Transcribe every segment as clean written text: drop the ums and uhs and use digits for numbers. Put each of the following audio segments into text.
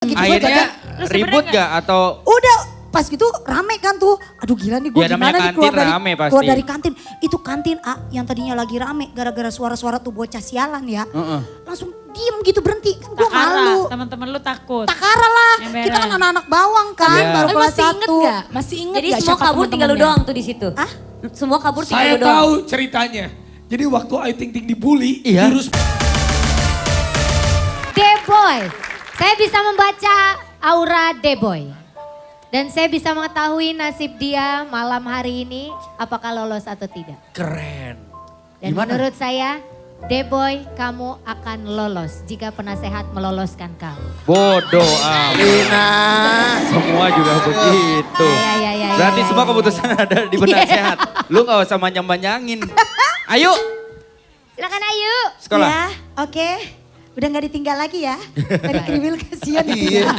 Gitu, Akhirnya ribut gak atau? Udah pas gitu rame kan tuh. Aduh gila nih gue Ya, gimana namanya nih keluar kantin dari, rame pasti. keluar dari kantin. Itu kantin yang tadinya lagi rame gara-gara suara-suara tuh bocah sialan ya. Langsung diem gitu berhenti. Kan gue malu. Teman-teman lu takut. Takara lah. Emberan. Kita kan anak-anak bawang kan. Iya. Baru Tapi kelas masih inget 1. gak? Masih inget Jadi gak semua siapa kabur tinggal lu temen-temennya? doang tuh di situ. Hah? Semua kabur tinggal Saya lu doang. tahu ceritanya. Jadi waktu Ayu Ting Ting dibully, Iya. jurus D-Boy. Saya bisa membaca aura D-Boy. Dan saya bisa mengetahui nasib dia malam hari ini apakah lolos atau tidak. Keren. Dan Gimana? menurut saya, D-Boy kamu akan lolos jika penasehat meloloskan kamu. Bodoh amat. Semua juga begitu. Ya, Berarti ya, semua ya, keputusan ada di benak sehat. Lu gak usah manjang-manjangin. Ayo Silakan Ayu. sekolah. Ya oke. Udah gak ditinggal lagi ya. Dari kriwil kasihan. Iya.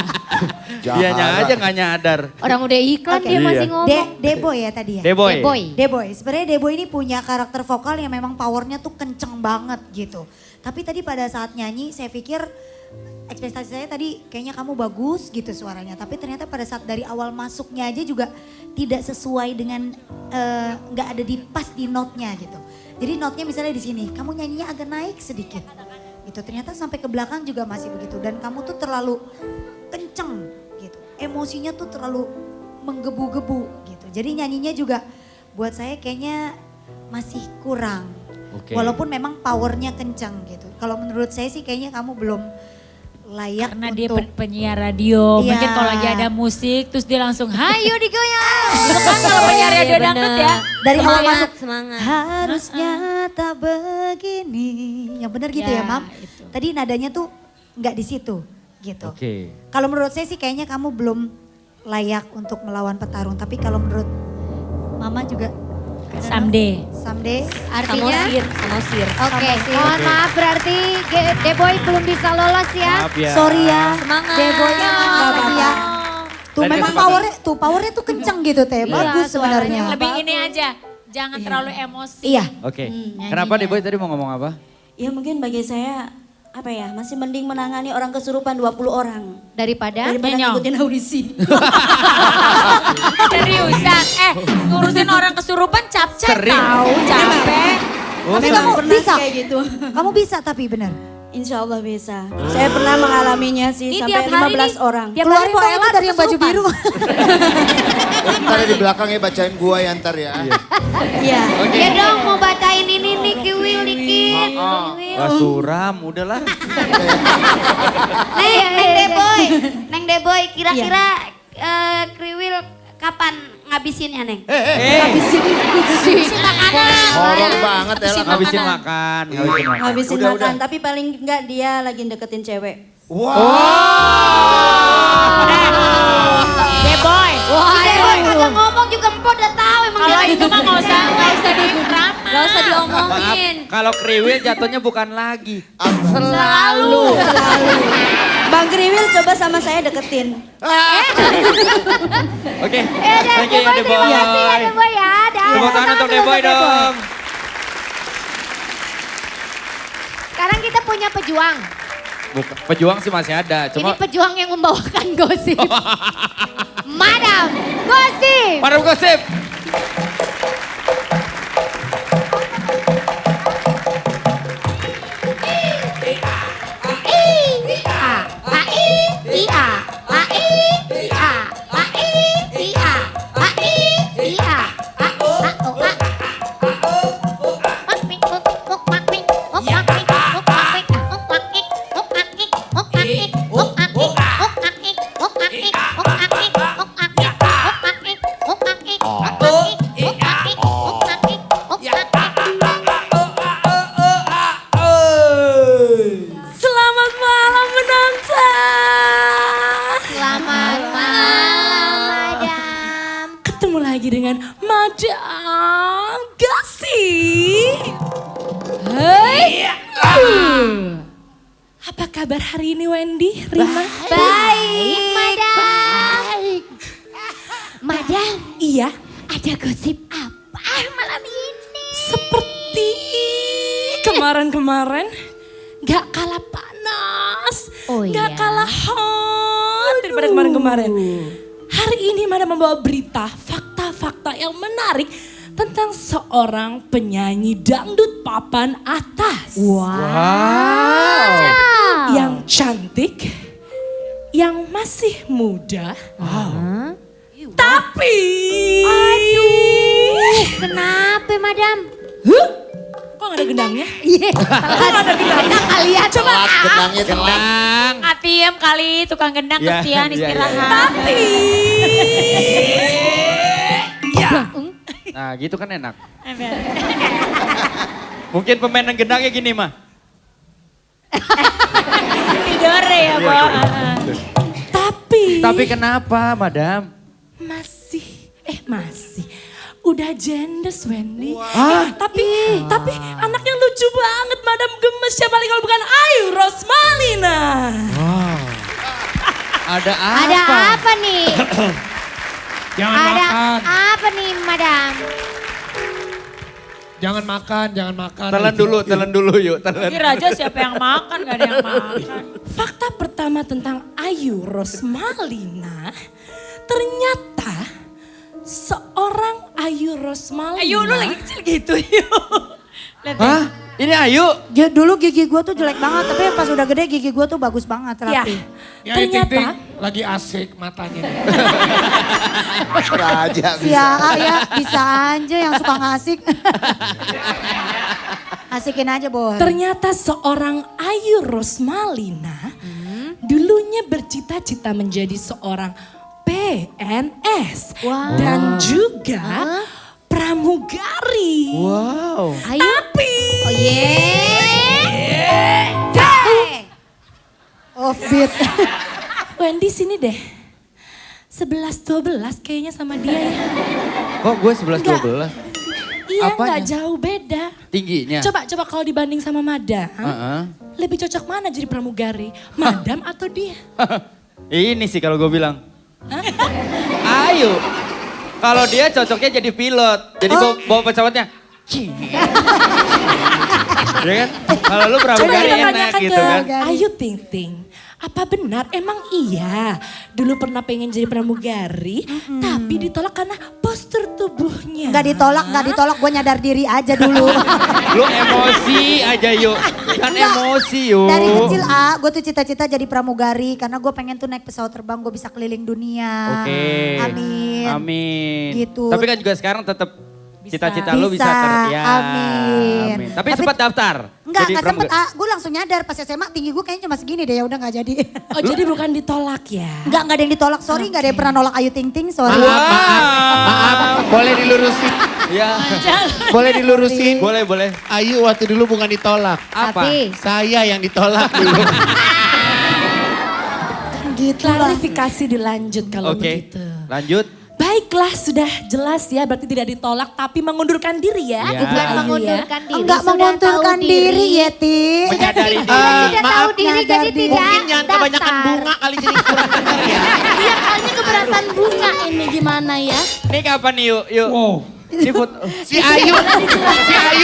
Dianya aja gak nyadar. Orang udah iklan Oke. dia masih Iya. ngomong. Deboy ya tadi ya. D-Boy. D-Boy. Deboy, sebenarnya Deboy ini punya karakter vokal yang memang powernya tuh kenceng banget gitu. Tapi tadi pada saat nyanyi saya pikir ekspektasi saya tadi kayaknya kamu bagus gitu suaranya. Tapi ternyata pada saat dari awal masuknya aja juga tidak sesuai dengan nggak ada di pas di notnya gitu. Jadi notnya misalnya di sini, kamu nyanyinya agak naik sedikit. Gitu. Ternyata sampai ke belakang juga masih begitu dan kamu tuh terlalu kenceng gitu. Emosinya tuh terlalu menggebu-gebu gitu. Jadi nyanyinya juga buat saya kayaknya masih kurang. Oke. Walaupun memang powernya kencang gitu. Kalau menurut saya sih kayaknya kamu belum layak Karena dia untuk penyiar radio. Iya. Mungkin kalau lagi ada musik terus dia langsung hayo digoyang. Gitu kan kalau penyiar radio Iya, dangdut bener. ya. dari awal Semangat, masuk semangat. harusnya tak begini. Yang benar gitu ya, Ya, Mam. itu. Tadi nadanya tuh nggak di situ gitu. Oke. Kalau menurut saya sih kayaknya kamu belum layak untuk melawan petarung. Tapi kalau menurut Mama juga Someday. someday Artinya, Samosir. oke, Sama-sama. mohon maaf berarti D-Boy belum bisa lolos ya. Maaf ya. sorry ya. Semangat. Deboy semangat lagi ya. Tuh Tadi memang kesempatan. powernya tuh kenceng gitu teh. Iya, Bagus suaranya sebenarnya. Lebih ini aja. Jangan terlalu emosi. Iya. Oke. Kenapa nyanyinya. D-Boy tadi mau ngomong apa? Ya mungkin bagi saya apa ya masih mending menangani orang kesurupan 20 orang. Daripada Daripada Nyenyong. ngikutin audisi. Seriusan. Ngurusin orang kesurupan capek Sering. tahu capek. Oh, Tapi sorry. kamu Pernah bisa. kayak gitu. Kamu bisa tapi benar. Insya Allah bisa. Saya pernah mengalaminya sih Ini sampai tiap hari 15 nih, orang. tiap Keluarin hari dong Pak itu Ella dari yang baju kesurupan. biru. Ntar di belakang ya bacain gua ya ntar ya. Iya. Oke. Ya dong mau bacain ini nih Kiwil dikit. Wah suram, udahlah. Neng D-Boy, Neng D-Boy kira-kira Kriwil kapan ngabisinnya Neng? Horor banget ya lah. Ngabisin makan, ngabisin makan. Habisin Udah, makan, udah. tapi paling enggak dia lagi deketin cewek. Wah. D-Boy. Wah D-Boy kagak ngomong juga Mpok udah tahu emang Kalau dia itu mah nggak usah diramah. Gak usah Maaf, diomongin. kalau kriwil jatuhnya bukan lagi. Selalu. Bang Kriwil coba sama saya deketin. Oke, Ya udah thank you ya D-Boy terima kasih ya D-Boy. D-Boy ya. Dah. Tepuk tangan untuk D-Boy dong. Sekarang kita punya pejuang. Pejuang sih masih ada, Ini cuma pejuang yang membawakan gosip. Madam Gosip. Madam Gosip. Selamat malam menonton. Selamat malam, Madam. Ketemu lagi dengan Madam Gosip. Hai. Apa kabar hari ini Wendy, Rima? Baik, Madam. Madam, Iya, ada gosip apa malam ini? seperti kemarin-kemarin gak kalah panas, Oh gak iya. kalah hot. daripada kemarin-kemarin. Hari ini Madam membawa berita, fakta-fakta yang menarik tentang seorang penyanyi dangdut papan atas. Yang cantik, yang masih muda. Tapi... Kenapa madam? Kok gak ada gendangnya? Iya, gendang kali ya. Coba. Gendangnya telat. Atiem kali tukang gendang Ya, kesian ya, istirahat. Nah gitu kan enak. Mungkin pemain yang gendangnya gini mah. Tidur ya, Bo. Tapi kenapa madam? Masih. Udah jendes Wendy. Tapi anaknya lucu banget Madam gemes. Siapa lagi kalau bukan Ayu Rosmalina. Ada apa? Ada apa nih? Jangan Ada makan. apa nih madam? Jangan makan. Telan dulu yuk. Kira aja siapa yang makan, gak ada yang makan. Fakta pertama tentang Ayu Rosmalina. Ternyata seorang Ayu Rosmalina. Ayo lu lagi kecil gitu yuk. Lihat ya. Hah? Ini Ayu? Dulu gigi gue tuh jelek banget, tapi pas udah gede gigi gue tuh bagus banget, Ya, rapi. Ya, ternyata Ting lagi asik matanya nih. Raja Si bisa. AA ya bisa aja yang suka ngasik. Asikin aja boy. ternyata seorang Ayu Rosmalina dulunya bercita-cita menjadi seorang PNS dan juga pramugari. Wow. Ayo. Tapi Oh Offbeat. Wendy sini deh. 11-12 kayaknya sama dia ya. Kok gue 11-12? Iya Apanya? nggak jauh beda. Tingginya? Coba kalau dibanding sama Madam, Heeh. lebih cocok mana jadi pramugari? Madam atau dia? Ini sih kalau gue bilang. Ayu. Kalau dia cocoknya jadi pilot. Jadi bawa pesawatnya. Ya kan? Kalau lu Coba pramugari kita enak tanyakan gitu ke kan. Ayu Ting Ting. Apa benar emang iya dulu pernah pengen jadi pramugari tapi ditolak karena postur tubuhnya? Nggak ditolak, gue nyadar diri aja dulu. Lu emosi aja yuk. Kan Enggak. emosi yuk. Dari kecil gue tuh cita-cita jadi pramugari karena gue pengen tuh naik pesawat terbang, gue bisa keliling dunia. Oke. Amin. Amin. Gitu. Tapi kan juga sekarang tetap cita-cita lu bisa ya. Amin. Tapi sempat daftar. Enggak jadi sempet. pramugari. Gue langsung nyadar pas SMA tinggi gue kayaknya cuma segini deh, ya udah nggak jadi. Oh jadi bukan ditolak ya? Enggak ada yang ditolak, sorry nggak ada yang pernah nolak Ayu Ting Ting, sorry. Maaf. Boleh dilurusin. Ya. Boleh dilurusin. Boleh. Ayu waktu dulu bukan ditolak. Apa? Tapi Saya yang ditolak dulu. Gitu lah. Klarifikasi dilanjut kalau Oke. begitu. Lanjut. Baiklah sudah jelas ya berarti tidak ditolak tapi mengundurkan diri ya. Ya. Ibu bukan Ayu ya. mengundurkan diri. Enggak sudah mengundurkan tahu diri ya, Ti. Menyadari diri. Tidak tahu diri nyadar jadi diri. tidak Mungkin jangan kebanyakan daftar. bunga kali jadi kurang dengar ya. Iya kayaknya keberatan bunga ini gimana ya? Ini kapan nih yuk? Wow. Seafood. Si Ayu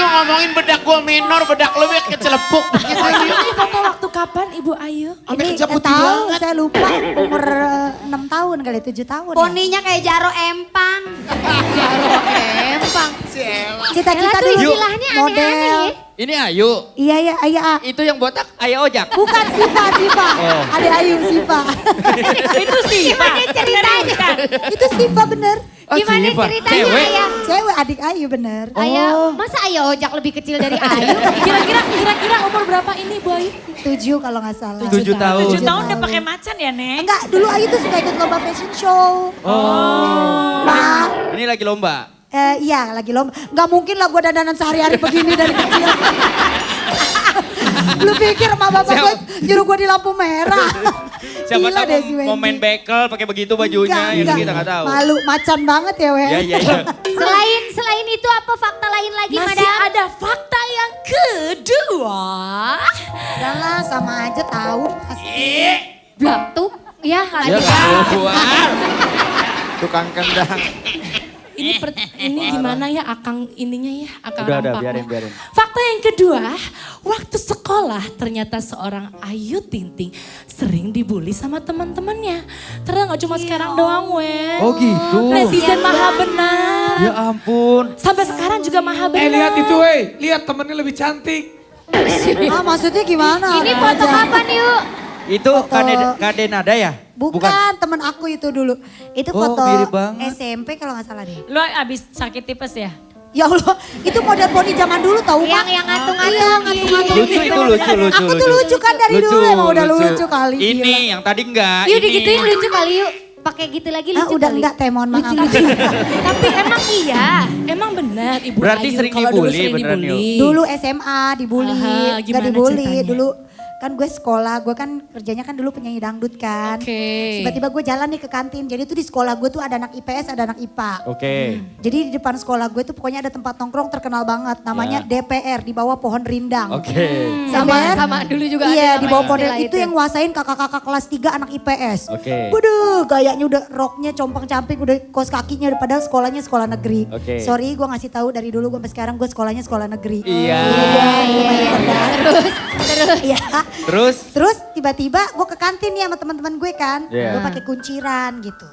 ngomongin bedak gua minor, bedak lu kecelepuk begitu. Ini foto waktu kapan Ibu Ayu? Sampai Ini kerja putih tahu, banget. saya lupa umur 6 tahun kali, 7 tahun. Ya. Poninya kayak Jaro Empang. Empang. Cita-cita Ella tuh dulu istilahnya aneh-aneh model. ya. Ini Ayu. Iya, Itu yang botak Ayah Ojak. Bukan Siva. Oh. Ada Ayu Siva. Itu sih. Gimana ceritanya? Itu Siva bener. Gimana Siva. ceritanya Cewek. ayah? Cewek adik Ayu bener. Ayah, masa ayah ojak lebih kecil dari Ayu? Kira-kira umur berapa ini Bu Ayu? 7 kalau nggak salah. 7 tahun. 7 tahun udah pakai macan ya, Nek? Enggak, dulu Ayu tuh suka ikut lomba fashion show. Nah, Ini lagi lomba. iya lagi lomba. Nggak mungkin lah gue dandanan sehari-hari begini dari kecil. Lu pikir mama bapak gue nyuruh gue di lampu merah. Siapa Gila tahu deh si mau Wendy. main bekel pakai begitu bajunya yang kita nggak tahu. Malu, macan banget ya Wen. Iya. Selain itu apa fakta lain lagi, Masih Madam? ada fakta yang kedua. Udah lah sama aja tahu pasti. Tuh, ya Ya lagi. keluar. Tukang kendang. ini gimana ya akang ininya ya, akang Udah, rampaknya. biarin. Fakta yang kedua, waktu sekolah ternyata seorang Ayu Ting Ting sering dibully sama teman-temannya. Ternyata gak cuma sekarang doang, Wen. Oh gitu. Netizen maha benar. Ya ampun. Sampai sekarang juga maha benar. lihat itu lihat temennya lebih cantik. Ah maksudnya gimana? Ini foto kapan yuk? Itu Foto- Kade Nada ya? Bukan, temen aku itu dulu. Itu Oh, foto mirip banget. SMP kalau nggak salah deh. Lu abis sakit tipes ya? Ya Allah, itu model poni zaman dulu tahu Mak. Yang ngatung-ngatung. Iya, ngatung-ngatung. Lucu itu lucu. Aku tuh lucu kan dari dulu emang udah lucu kali. Ini gila. yang tadi enggak. Yuk ini. digituin lucu kali yuk. Pakai gitu lagi Ah, lucu udah kali. enggak teh, mohon maaf. Tapi emang iya, emang benar Ibu Berarti Ayu sering kalau dulu dibully sering beneran, dibully. Dulu SMA dibully, Aha, nggak gimana dibully. ceritanya? Dulu kan gue sekolah, gue kan kerjanya kan dulu penyanyi dangdut kan. Oke. Tiba-tiba gue jalan nih ke kantin, jadi tuh di sekolah gue tuh ada anak IPS, ada anak IPA. Oke. Jadi di depan sekolah gue tuh pokoknya ada tempat nongkrong terkenal banget, namanya Ya. DPR, di bawah pohon rindang. Oke. Sama dulu juga Iya, ada di bawah namanya pohon istilah itu yang nguasain kakak-kakak kelas 3 anak IPS. Oke. Waduh, gayanya udah roknya compang-camping, udah kos kakinya udah padahal sekolahnya sekolah negeri. Oke. Sorry, gue ngasih tahu dari dulu gue sampai sekarang gue sekolahnya sekolah negeri. Iya. Terus, iya. Terus? Terus tiba-tiba gue ke kantin nih sama teman-teman gue kan, Iya. gue pakai kunciran gitu.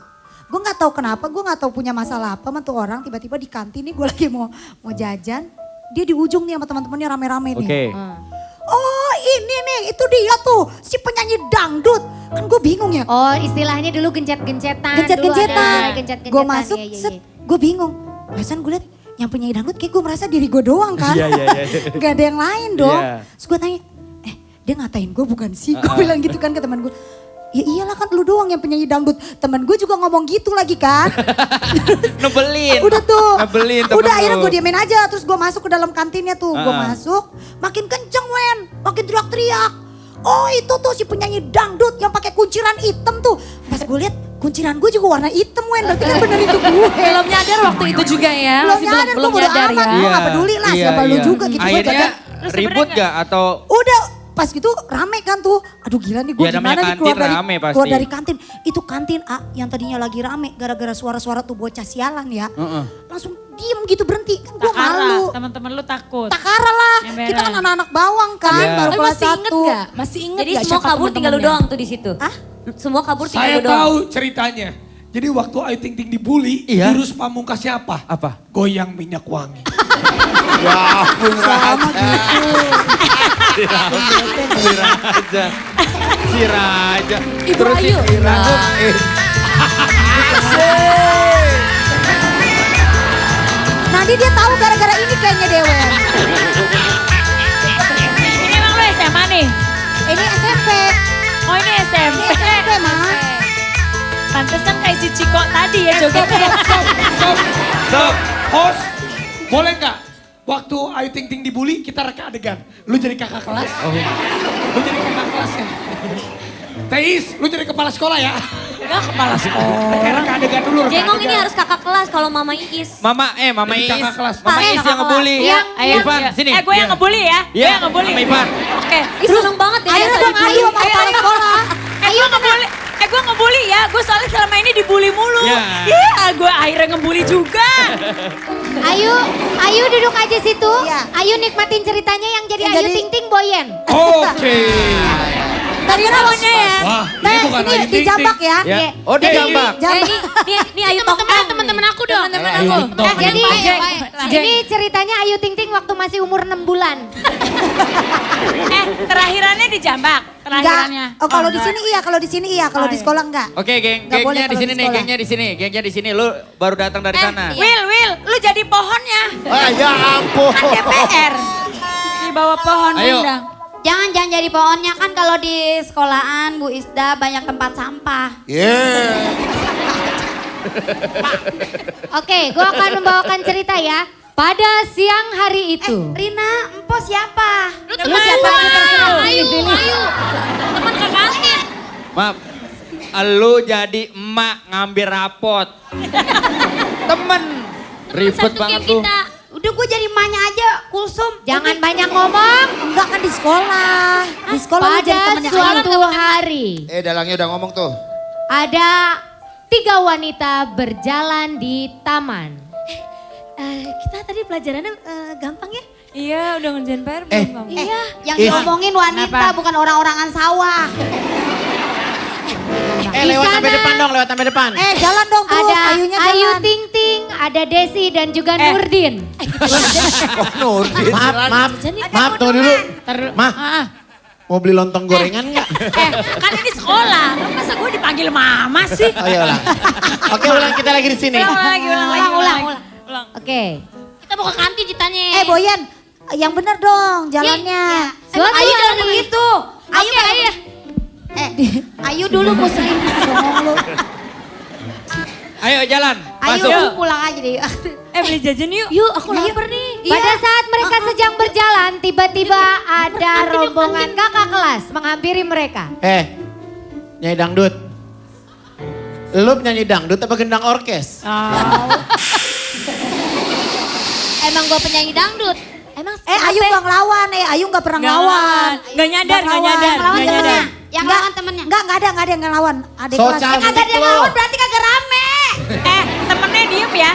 Gue nggak tahu kenapa, gue nggak tahu punya masalah apa sama tuh orang. Tiba-tiba di kantin nih gue lagi mau jajan, dia di ujung nih sama teman-temannya rame-rame nih. Oke. Oh ini nih, itu dia tuh si penyanyi dangdut. Kan gue bingung ya. Oh istilahnya dulu gencet-gencetan. Gencet-gencetan. Gencet-gencetan. Gue masuk, iya, iya, set, iya. gue bingung. Perasaan gue liat yang penyanyi dangdut kayak gue merasa diri gue doang kan. Iya. Gak ada yang lain dong. Iya. Terus gue tanya, dia ngatain gue bukan sih? Gue bilang gitu kan ke teman gue. Ya iyalah kan lu doang yang penyanyi dangdut. Temen gue juga ngomong gitu lagi kan. Nebelin. Udah tuh. Nebelin temen Udah lu. akhirnya gue diemin aja. Terus gue masuk ke dalam kantinnya tuh. Gue Ah. masuk. Makin kenceng Wen. Makin teriak-teriak. Oh itu tuh si penyanyi dangdut yang pakai kunciran hitam tuh. Pas gue lihat kunciran gue juga warna hitam Wen. Berarti kan bener itu gue. Belum nyadar waktu itu juga ya, Belum masih nyadar, belum gue bodo nyadar amat. ya. Gue gak peduli lah siapa lu juga gitu. Gue Akhirnya jajan. ribut gak atau? Udah pas gitu rame kan tuh. Aduh gila nih gue Ya, namanya gimana nih kantin keluar dari, rame pasti. keluar dari kantin. Itu kantin yang tadinya lagi rame gara-gara suara-suara tuh bocah sialan ya. Langsung diem gitu berhenti. Kan gue malu. Teman-teman lu takut. Takara lah. Emberan. Kita kan anak-anak bawang kan. Iya. Baru Tapi kelas masih inget 1. gak? Masih inget Jadi gak semua siapa kabur tinggal lu temen-temennya? doang tuh di situ. Hah? Semua kabur tinggal Saya lu doang. tahu ceritanya. Jadi waktu Ayu Ting Ting dibully, Iya. jurus pamungkasnya apa? Apa? Goyang minyak wangi. Ya ampun Sama gitu. Si Raja. Ibu Terus si Ayu. Raja. Nanti dia tahu gara-gara ini kayaknya Dewe. Ini emang lu SMA nih? Ini SMP. Oh ini SMP. Ini SMP mah. Pantesan kayak si Ciko tadi ya joget. Stop. Host, boleh nggak? Waktu Ayu Ting Ting dibully, kita reka adegan. Lu jadi kakak kelas. Lu jadi kakak kelasnya. Teis, lu jadi kepala sekolah ya. Enggak kepala sekolah. Reka adegan dulu. reka Jengong ini adegan. harus kakak kelas kalau Mama Iis. Mama Jadi Iis. kakak kelas. Mama Ah, Iis kakak yang ngebully. kelas. Yang- Ayo, Ivan, sini. gue yang ngebully ya. Gue Iya, yang ngebully. sama Ivan. Oke. Ih seneng banget deh Ayo biasa dong, dibully. ayo mau kepala sekolah. Gue ngebully. Gue ngebully ya. Gue soalnya selama ini dibully mulu. Iya. Iya, gue akhirnya ngebully juga. Ayu duduk aja situ. Iya. Ayu nikmatin ceritanya yang jadi Yang Ayu jadi- Ting Ting Boyen. Oke. Dari Namanya ya. Wah, ini Nah, bukan ini Ayu di Ting Ting. Jambak ya. Ya. Iya. Oh dia jambak. Jambak. Ini Ayu Tongkang. Teman-teman aku dong. Teman-teman Ayu aku. Ting Tong. Jadi Baik. ini ceritanya Ayu Ting Ting waktu masih umur 6 bulan. Terakhirannya di Jambak. Terakhirannya. Enggak. Oh kalau di sini iya, kalau di sini iya, kalau di sekolah enggak. Oke, Nggak boleh gengnya di kalau sini di nih, sekolah. gengnya di sini. Lu baru datang dari sana. Will, lu jadi pohonnya. Ah, ya ampun. DPR. Di bawah pohon Ayo. rindang. Jangan jadi pohonnya kan kalau di sekolahan Bu Isda banyak tempat sampah. Yeah. Oke, gue akan membawakan cerita ya. Pada siang hari itu. Rina, Empo siapa? Lu siapa aja terserah pilih-pilih. Teman ke kantin. Maaf. Lu jadi emak ngambil rapot. Temen. Ribet banget tuh. Udah gue jadi emaknya aja, Kulsum. Jangan banyak ngomong. Enggak kan di sekolah. Di sekolah lu jadi Pada temennya suatu hari. Dalangnya udah ngomong tuh. Ada 3 wanita berjalan di taman. Kita tadi pelajarannya gampang ya? Iya, udah ngerjain PR belum kamu? Iya. Yang diomongin wanita Kenapa? bukan orang-orangan sawah. Lewat sana. sampai depan dong, lewat sampai depan. Jalan dong terus, Ada Ayunya Ayu jalan. Ting Ting, ada Desi dan juga Nurdin. Maaf, tunggu dulu. Ma, mau beli lontong gorengan nggak? Kan ini sekolah, lu masa gue dipanggil mama sih? Oh ya ulang. Oke ulang, kita lagi di sini. Ulang. Oke. Kita mau ke kantin ditanya. Boyan, yang bener dong jalannya. Suatu Ayu hari- jangan begitu. Ayu Ayu. Ayu dulu muslim. Ayo jalan, Ayu masuk. dulu pulang aja deh. Beli jajan yuk. Yuk, aku lapar nih. Pada saat mereka sedang berjalan, tiba-tiba ada rombongan kakak kelas menghampiri mereka. Nyanyi dangdut. Lu nyanyi dangdut apa gendang orkes? Emang gue penyanyi dangdut. Emang Ayu gak ngelawan, Ayu gak pernah ngelawan. Nggak nyadar, nggak ngelawan. nyadar. Lawan Nggak temennya. nyadar. Yang lawan temennya. Enggak ada yang ngelawan. Adik So kelas. cantik Kagak ada yang lu. lawan berarti kagak rame. Temennya diem ya.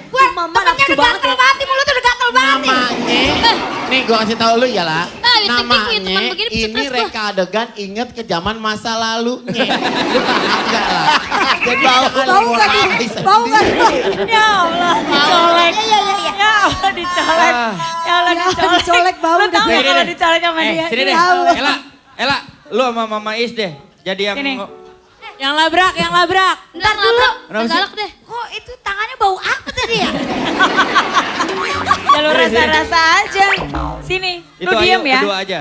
Gue temennya udah gatel banget nih, mulut udah gatel banget nih. Namanya, nih gua kasih tahu lu ya lah. Ayu Ting Ting punya teman Namanya begini, bisa ini stres gua. reka adegan inget ke zaman masa lalunya. Lu paham gak lah? Jadi bau gak nih? Bau gak nih? Ya Allah, dicolek. Ya Allah, dicolek. Ya Allah, dicolek. dicolek bau Lu dah. tau gak kalau dicolek sama dia? Sini deh, Ella, lu sama Mama Is deh. Jadi yang Sini. Yang labrak. Ntar dulu. Kenapa sih? Galak deh. Kok itu tangannya bau apa tadi ya? Ya lu rasa-rasa aja. Sini, itu lu Ayu diem ya. berdua aja.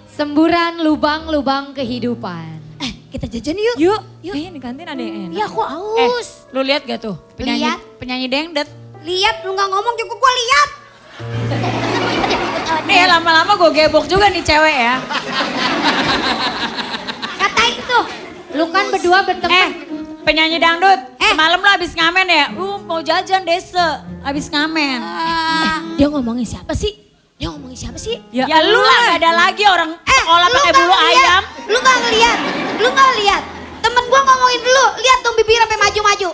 Semburan lubang-lubang kehidupan. Kita jajan yuk. Yuk. Kayaknya di kantin ada yang enak. Iya aku aus. Lu lihat gak tuh? Lihat. Penyanyi dangdut. Lihat lu nggak ngomong juga gue lihat. Nih lama-lama gue gebok juga nih cewek ya. Katain tuh. Lu kan berdua berteman. Penyanyi dangdut. Semalam lu abis ngamen ya? Mau jajan dese. Abis ngamen. Dia ngomongin siapa sih? Ya lu lah gak ada lagi orang sekolah lu pakai nggak bulu ngeliat. ayam. Lu nggak ngeliat. Temen gue ngomongin dulu. Lihat dong bibir sampai maju-maju.